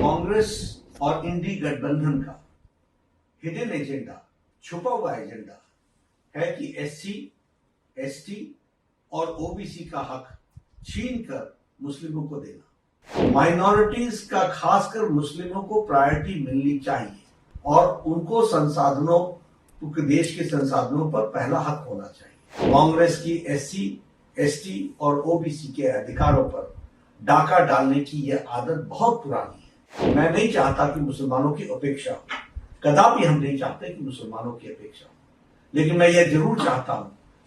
कांग्रेस और इंडी गठबंधन का हिडन एजेंडा, छुपा हुआ एजेंडा है कि एससी, एसटी और ओबीसी का हक छीनकर मुस्लिमों को देना। माइनॉरिटीज का, खासकर मुस्लिमों को प्रायोरिटी मिलनी चाहिए और उनको संसाधनों, देश के संसाधनों पर पहला हक होना चाहिए। कांग्रेस की एससी, एसटी और ओबीसी के अधिकारों पर डाका डालने की यह आदत बहुत पुरानी है। मैं नहीं चाहता कि मुसलमानों की उपेक्षा हो, कदापि हम नहीं चाहते कि मुसलमानों की अपेक्षा हो, लेकिन मैं यह जरूर चाहता हूं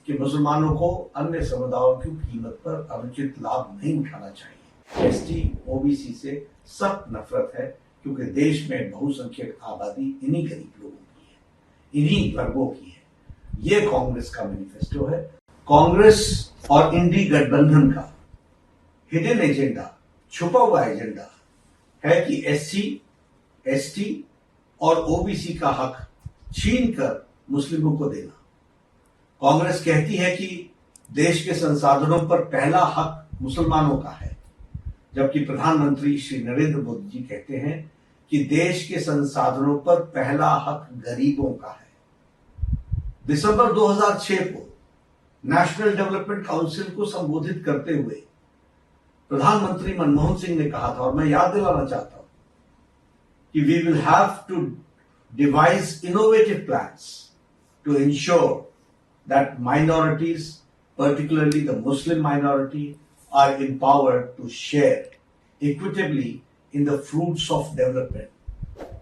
कि मुसलमानों को अन्य समुदायों की कीमत पर अनुचित लाभ नहीं उठाना चाहिए। एसटी, ओबीसी से सख्त नफरत है क्योंकि देश में बहुसंख्यक आबादी इन्हीं गरीब लोगों की है, इन्हीं वर्गों की है। ये कांग्रेस का मैनिफेस्टो है। कांग्रेस और इंडी गठबंधन का हिडन एजेंडा, छुपा हुआ एजेंडा है कि एससी, एसटी और ओबीसी का हक छीनकर मुस्लिमों को देना। कांग्रेस कहती है कि देश के संसाधनों पर पहला हक मुसलमानों का है, जबकि प्रधानमंत्री श्री नरेंद्र मोदी जी कहते हैं कि देश के संसाधनों पर पहला हक गरीबों का है। दिसंबर 2006 को नेशनल डेवलपमेंट काउंसिल को संबोधित करते हुए प्रधानमंत्री मनमोहन सिंह ने कहा था, और मैं याद दिलाना चाहता हूं कि we will have to devise innovative plans to ensure that minorities, particularly the Muslim minority, are empowered to share equitably in the fruits of development.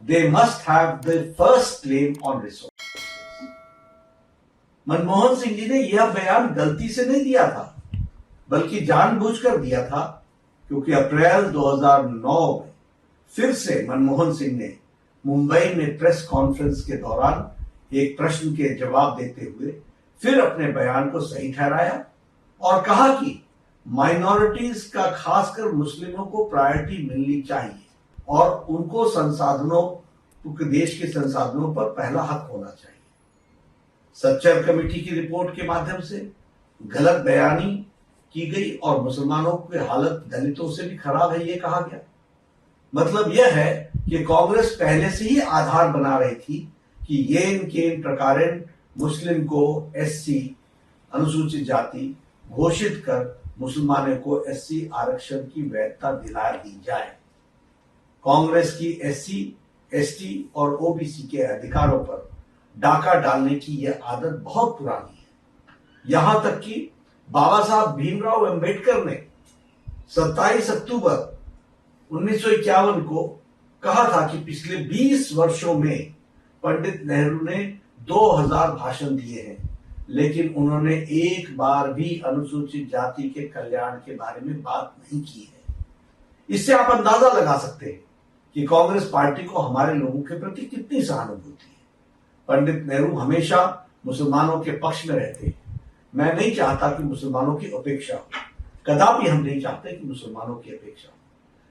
They must have the first claim on resources. Manmohan Singh ji ने यह बयान गलती से नहीं दिया था, बल्कि जानबूझकर दिया था, क्योंकि अप्रैल 2009 में फिर से मनमोहन सिंह ने मुंबई में प्रेस कॉन्फ्रेंस के दौरान एक प्रश्न के जवाब देते हुए फिर अपने बयान को सही ठहराया और कहा कि माइनॉरिटीज का, खासकर मुस्लिमों को प्रायोरिटी मिलनी चाहिए और उनको संसाधनों, देश के संसाधनों पर पहला हक होना चाहिए। सच्चर कमेटी की रिपोर्ट के माध्यम से गलत बयानी की गई और मुसलमानों की हालत दलितों से भी खराब है, यह कहा गया। मतलब यह है कि कांग्रेस पहले से ही आधार बना रही थी कि येन केन प्रकारेण मुस्लिम को एससी, अनुसूचित जाति घोषित कर मुसलमानों को एससी आरक्षण की वैधता दिला दी जाए। कांग्रेस की एससी, एसटी और ओबीसी के अधिकारों पर डाका डालने की यह आदत बहुत पुरानी है। यहां तक कि बाबा साहब भीमराव अंबेडकर ने 27 अक्टूबर 1951 को कहा था कि पिछले 20 वर्षों में पंडित नेहरू ने 2000 भाषण दिए हैं, लेकिन उन्होंने एक बार भी अनुसूचित जाति के कल्याण के बारे में बात नहीं की है। इससे आप अंदाजा लगा सकते हैं कि कांग्रेस पार्टी को हमारे लोगों के प्रति कितनी सहानुभूति है। पंडित नेहरू हमेशा मुसलमानों के पक्ष में रहते हैं। मैं नहीं चाहता कि मुसलमानों की उपेक्षा हो, कदापि हम नहीं चाहते कि मुसलमानों की अपेक्षा हो,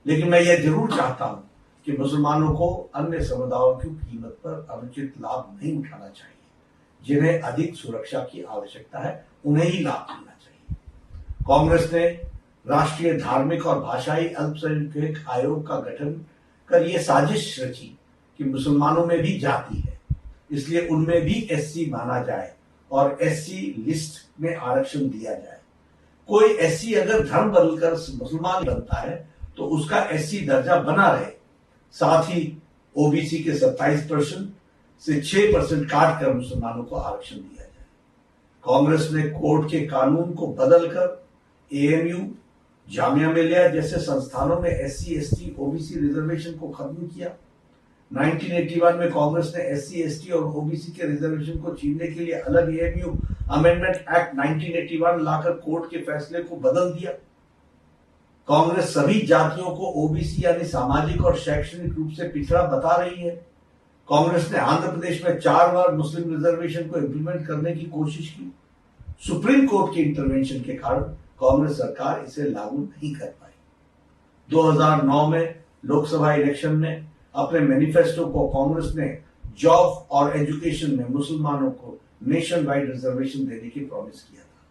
लेकिन मैं यह जरूर चाहता हूं कि मुसलमानों को अन्य समुदायों की कीमत पर अनुचित लाभ नहीं उठाना चाहिए। जिन्हें अधिक सुरक्षा की आवश्यकता है उन्हें ही लाभ मिलना चाहिए। कांग्रेस ने राष्ट्रीय धार्मिक और भाषाई अल्पसंख्यक आयोग का गठन कर यह साजिश रची कि मुसलमानों में भी जाति है, इसलिए उनमें भी एससी माना जाए और एससी लिस्ट में आरक्षण दिया जाए। कोई एससी अगर धर्म बदलकर मुसलमान बनता है तो उसका एससी दर्जा बना रहे, साथ ही ओबीसी के 27% से 6% काट कर मुसलमानों को आरक्षण दिया जाए। कांग्रेस ने कोर्ट के कानून को बदलकर एएमयू, जामिया मिलिया जैसे संस्थानों में एससी, एसटी, ओबीसी रिजर्वेशन को खत्म किया। 1981 में कांग्रेस ने एससी, एसटी और ओबीसी के रिजर्वेशन को छीनने के लिए अलग एएमयू अमेंडमेंट एक्ट 1981 लाकर कोर्ट के फैसले को बदल दिया। कांग्रेस सभी जातियों को ओबीसी यानी सामाजिक और शैक्षणिक रूप से पिछड़ा बता रही है। कांग्रेस ने आंध्र प्रदेश में 4 बार मुस्लिम रिजर्वेशन को इंप्लीमेंट करने की कोशिश की। सुप्रीम कोर्ट के इंटरवेंशन के कारण कांग्रेस सरकार इसे लागू नहीं कर पाई। 2009 में लोकसभा इलेक्शन में अपने मैनिफेस्टो को कांग्रेस ने जॉब और एजुकेशन में मुसलमानों को नेशन वाइड रिजर्वेशन देने की प्रॉमिस किया था।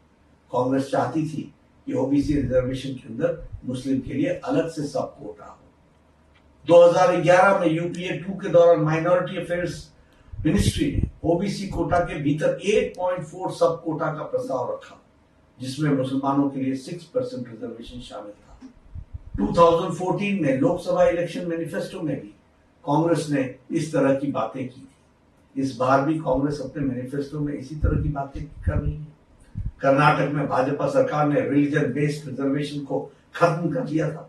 कांग्रेस चाहती थी कि ओबीसी रिजर्वेशन के अंदर मुस्लिम के लिए अलग से सब कोटा हो। 2011 में यूपीए 2 के दौरान माइनॉरिटी अफेयर्स मिनिस्ट्री ने ओबीसी कोटा के भीतर 8.4 सब कोटा का प्रस्ताव रखा, जिसमें मुसलमानों के लिए 6% रिजर्वेशन शामिल था। 2014 में लोकसभा इलेक्शन मैनिफेस्टो में भी कांग्रेस ने इस तरह की बातें की थी। इस बार भी कांग्रेस अपने मैनिफेस्टो में इसी तरह की बातें कर रही है। कर्नाटक में भाजपा सरकार ने रिलीजन बेस्ड रिजर्वेशन को खत्म कर दिया था,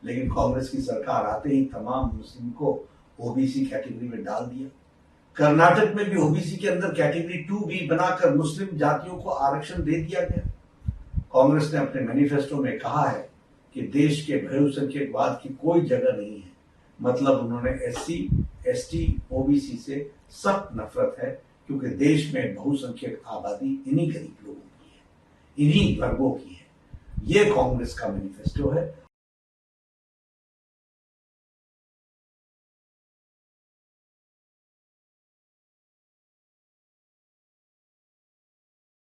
लेकिन कांग्रेस की सरकार आते ही तमाम मुस्लिम को ओबीसी कैटेगरी में डाल दिया। कर्नाटक में भी ओबीसी के अंदर कैटेगरी 2B बनाकर मुस्लिम जातियों को आरक्षण दे दिया गया। कांग्रेस ने अपने मैनिफेस्टो में कहा है कि देश के बहुसंख्यकवाद की कोई जगह नहीं है। मतलब उन्होंने एससी, एसटी, ओबीसी से सख्त नफरत है, क्योंकि देश में बहुसंख्यक आबादी इन्हीं गरीब लोगों की है, इन्हीं वर्गों की है। ये कांग्रेस का मैनिफेस्टो है